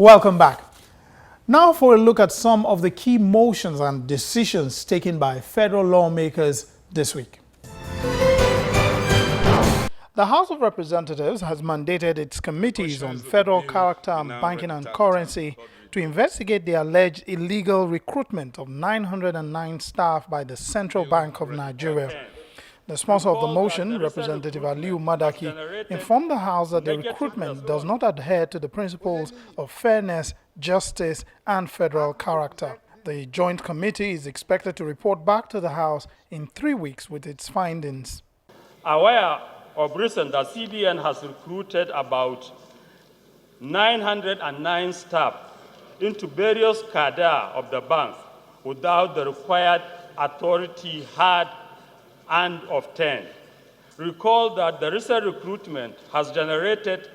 Welcome back. Now for a look at some of the key motions and decisions taken by federal lawmakers this week. The House of Representatives has mandated its committees on federal character, banking and currency to investigate the alleged illegal recruitment of 909 staff by the Central Bank of Nigeria. The sponsor of the motion, Representative Aliu Madaki, informed the House that the recruitment does not adhere to the principles of fairness, justice, and federal character. The Joint Committee is expected to report back to the House in 3 weeks with its findings. Aware of recent that CBN has recruited about 909 staff into various cadre of the bank without the required authority had and obtained. Recall that the recent recruitment has generated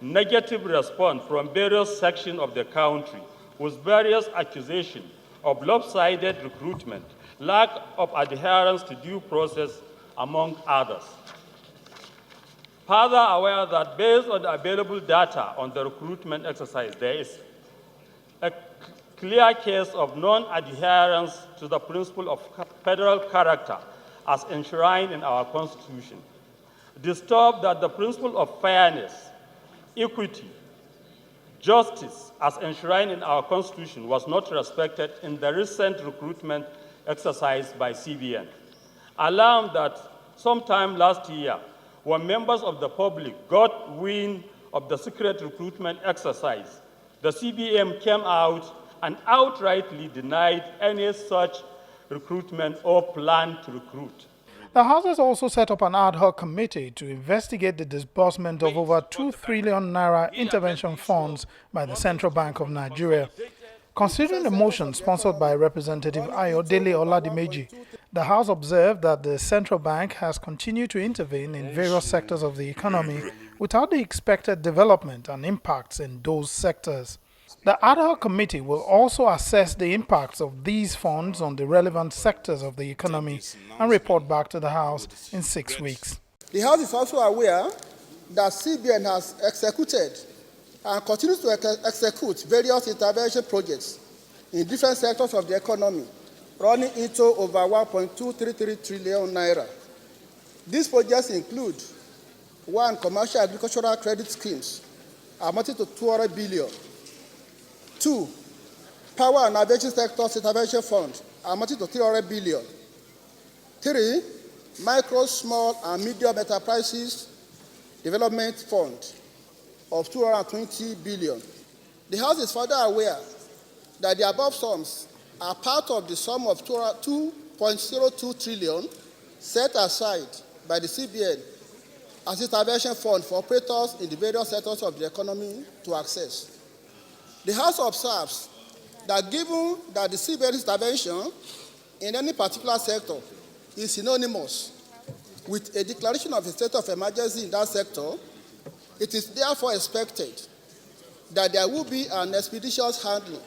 negative response from various sections of the country with various accusations of lopsided recruitment, lack of adherence to due process, among others. Further aware that based on the available data on the recruitment exercise, there is a clear case of non-adherence to the principle of federal character as enshrined in our Constitution. Disturbed that the principle of fairness, equity, justice as enshrined in our Constitution was not respected in the recent recruitment exercise by CBN. Alarmed that sometime last year, when members of the public got wind of the secret recruitment exercise, the CBN came out and outrightly denied any such recruitment or plan to recruit. The House has also set up an ad hoc committee to investigate the disbursement of over 2 trillion naira intervention funds by the Central Bank of Nigeria. Considering the motion sponsored by Representative Ayodele Oladimeji, the House observed that the Central Bank has continued to intervene in various sectors of the economy without the expected development and impacts in those sectors. The ad hoc committee will also assess the impacts of these funds on the relevant sectors of the economy and report back to the House in 6 weeks. The House is also aware that CBN has executed and continues to execute various intervention projects in different sectors of the economy, running into over 1.233 trillion naira. These projects include: 1. Commercial agricultural credit schemes amounting to 200 billion. 2. Power and aviation sectors intervention fund amounting to 300 billion. 3. Micro, small, and medium enterprises development fund of 220 billion. The House is further aware that the above sums are part of the sum of 2.02 trillion set aside by the CBN as intervention fund for operators in the various sectors of the economy to access. The House observes that given that the CBN intervention in any particular sector is synonymous with a declaration of a state of emergency in that sector, it is therefore expected that there will be an expeditious handling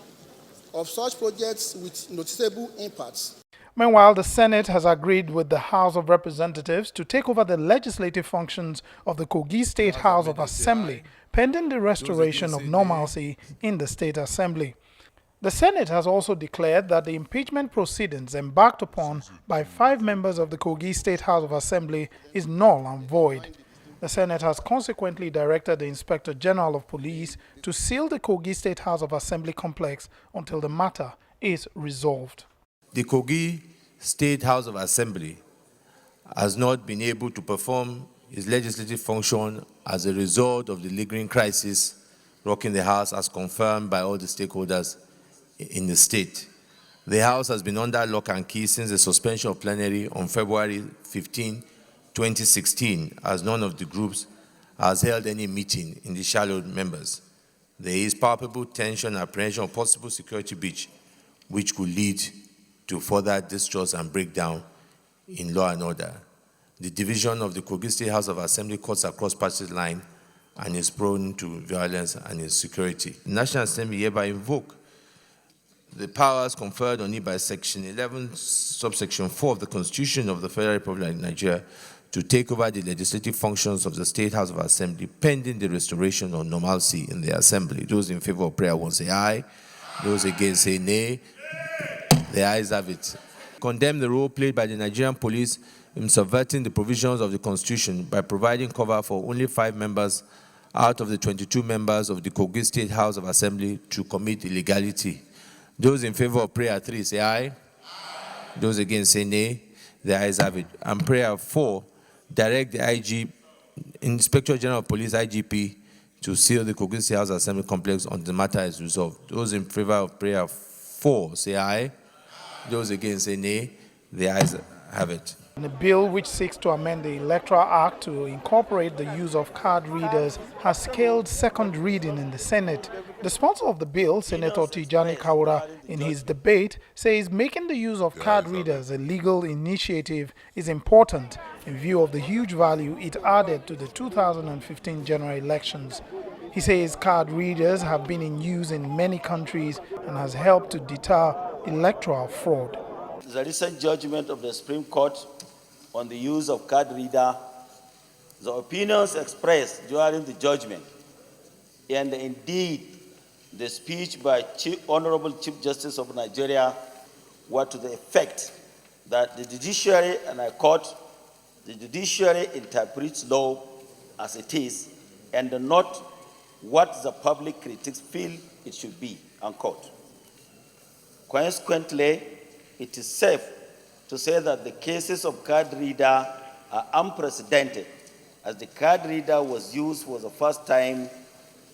of such projects with noticeable impacts. Meanwhile, the Senate has agreed with the House of Representatives to take over the legislative functions of the Kogi State House of Assembly, pending the restoration of normalcy in the State Assembly. The Senate has also declared that the impeachment proceedings embarked upon by 5 members of the Kogi State House of Assembly is null and void. The Senate has consequently directed the Inspector General of Police to seal the Kogi State House of Assembly complex until the matter is resolved. The Kogi State House of Assembly has not been able to perform its legislative function as a result of the lingering crisis rocking the House, as confirmed by all the stakeholders in the state. The House has been under lock and key since the suspension of plenary on February 15, 2016, as none of the groups has held any meeting in the shadowed members. There is palpable tension and apprehension of possible security breach, which could lead to further distrust and breakdown in law and order. The division of the Kogi State House of Assembly cuts across party line and is prone to violence and insecurity. The National Assembly hereby invoke the powers conferred on it by Section 11, subsection 4 of the Constitution of the Federal Republic of Nigeria to take over the legislative functions of the State House of Assembly pending the restoration of normalcy in the Assembly. Those in favor of prayer will say aye. Those against say nay. The ayes have it. Condemn the role played by the Nigerian police in subverting the provisions of the Constitution by providing cover for only 5 members out of the 22 members of the Kogi State House of Assembly to commit illegality. Those in favor of prayer 3 say aye. Those against say nay. The ayes have it. And prayer 4, direct the IG, Inspector General of Police, IGP, to seal the Kogi State House Assembly complex until the matter is resolved. Those in favor of prayer 4 say aye. Those against say nay. The ayes have it. The bill, which seeks to amend the Electoral Act to incorporate the use of card readers, has scaled second reading in the Senate. The sponsor of the bill, Senator Tijani Kaura, in his debate, says making the use of card readers a legal initiative is important in view of the huge value it added to the 2015 general elections. He says card readers have been in use in many countries and has helped to deter electoral fraud. The recent judgment of the Supreme Court on the use of card reader, the opinions expressed during the judgment, and indeed the speech by Honorable Chief Justice of Nigeria were to the effect that the judiciary, and I quote, the judiciary interprets law as it is and not what the public critics feel it should be, unquote. Consequently, it is safe to say that the cases of card reader are unprecedented, as the card reader was used for the first time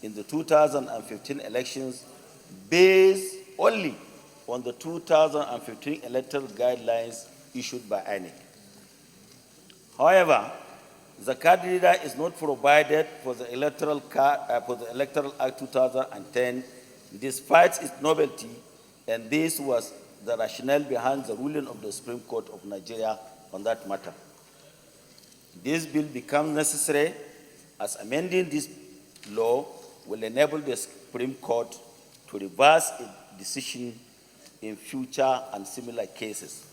in the 2015 elections based only on the 2015 electoral guidelines issued by INEC. However, the card reader is not provided for the Electoral Act 2010, despite its novelty, and this was the rationale behind the ruling of the Supreme Court of Nigeria on that matter. This bill becomes necessary as amending this law will enable the Supreme Court to reverse its decision in future and similar cases.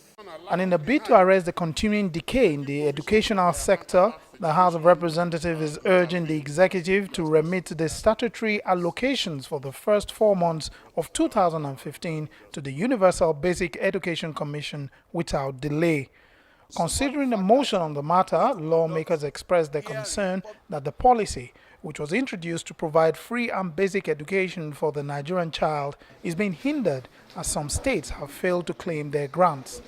And in a bid to arrest the continuing decay in the educational sector, the House of Representatives is urging the executive to remit the statutory allocations for the first 4 months of 2015 to the Universal Basic Education Commission without delay. Considering the motion on the matter, lawmakers expressed their concern that the policy, which was introduced to provide free and basic education for the Nigerian child, is being hindered as some states have failed to claim their grants.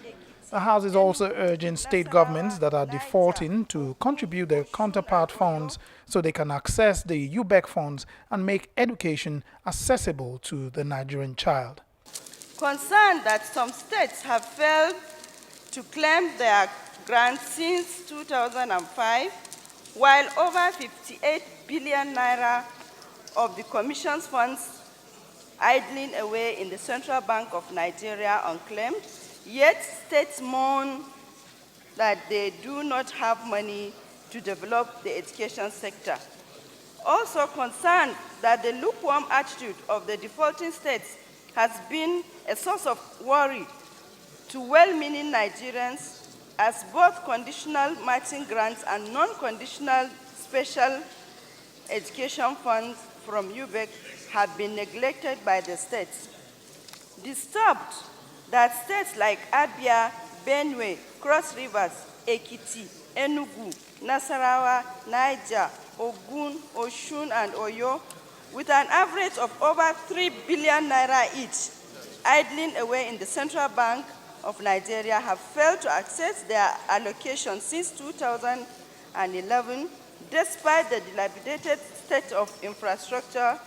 The House is also urging state governments that are defaulting to contribute their counterpart funds so they can access the UBEC funds and make education accessible to the Nigerian child. Concerned that some states have failed to claim their grants since 2005, while over 58 billion naira of the Commission's funds idling away in the Central Bank of Nigeria unclaimed, yet states moan that they do not have money to develop the education sector. Also concerned that the lukewarm attitude of the defaulting states has been a source of worry to well-meaning Nigerians, as both conditional matching grants and non-conditional special education funds from UBEC have been neglected by the states. Disturbed that states like Abia, Benue, Cross Rivers, Ekiti, Enugu, Nasarawa, Niger, Ogun, Oshun, and Oyo, with an average of over 3 billion naira each, idling away in the Central Bank of Nigeria, have failed to access their allocation since 2011, despite the dilapidated state of infrastructure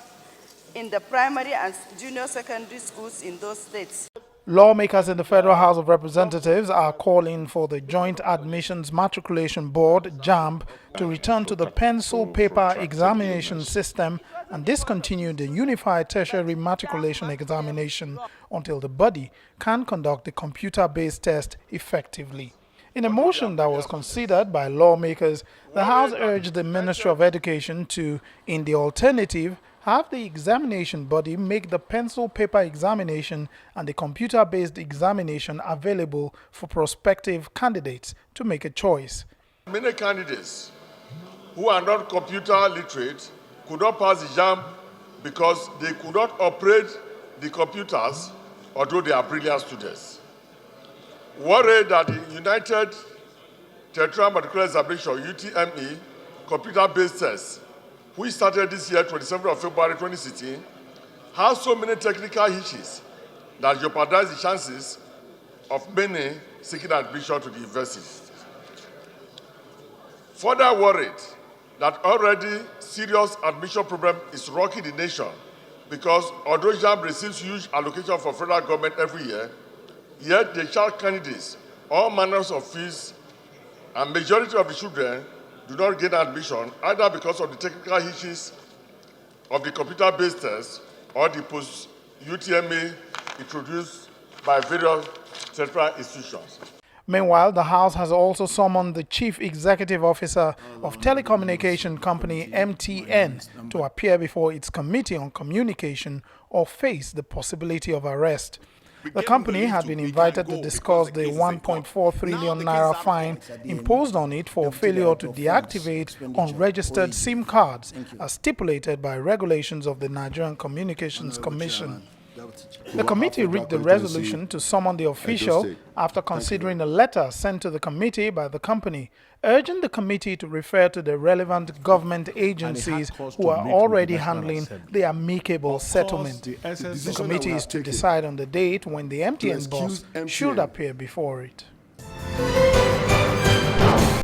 in the primary and junior secondary schools in those states. Lawmakers in the Federal House of Representatives are calling for the Joint Admissions Matriculation Board, JAMB, to return to the pencil paper examination system and discontinue the Unified Tertiary Matriculation Examination until the body can conduct the computer-based test effectively. In a motion that was considered by lawmakers, the House urged the Ministry of Education to, in the alternative, have the examination body make the pencil paper examination and the computer-based examination available for prospective candidates to make a choice. Many candidates who are not computer literate could not pass the JAMB because they could not operate the computers, although they are brilliant students. Worried that the United Territorial Matriculation Examination, UTME, computer-based tests, which started this year, 27th of February 2016, has so many technical hitches that jeopardize the chances of many seeking admission to the university. Further worried that already serious admission problem is rocking the nation because although JAMB receives huge allocation from federal government every year, yet they charge candidates all manners of fees, and majority of the children do not gain admission either because of the technical hitches of the computer-based tests or the post-UTME introduced by various central institutions. Meanwhile, the House has also summoned the Chief Executive Officer of telecommunication company MTN to appear before its Committee on Communication or face the possibility of arrest. The company had been invited to discuss the 1.4 trillion naira fine imposed on it for failure to deactivate unregistered SIM cards as stipulated by regulations of the Nigerian Communications Commission. The committee reached the resolution to summon the official after considering a letter sent to the committee by the company, urging the committee to refer to the relevant government agencies who are already handling the amicable settlement. The committee is to decide on the date when the MTN boss should appear before it.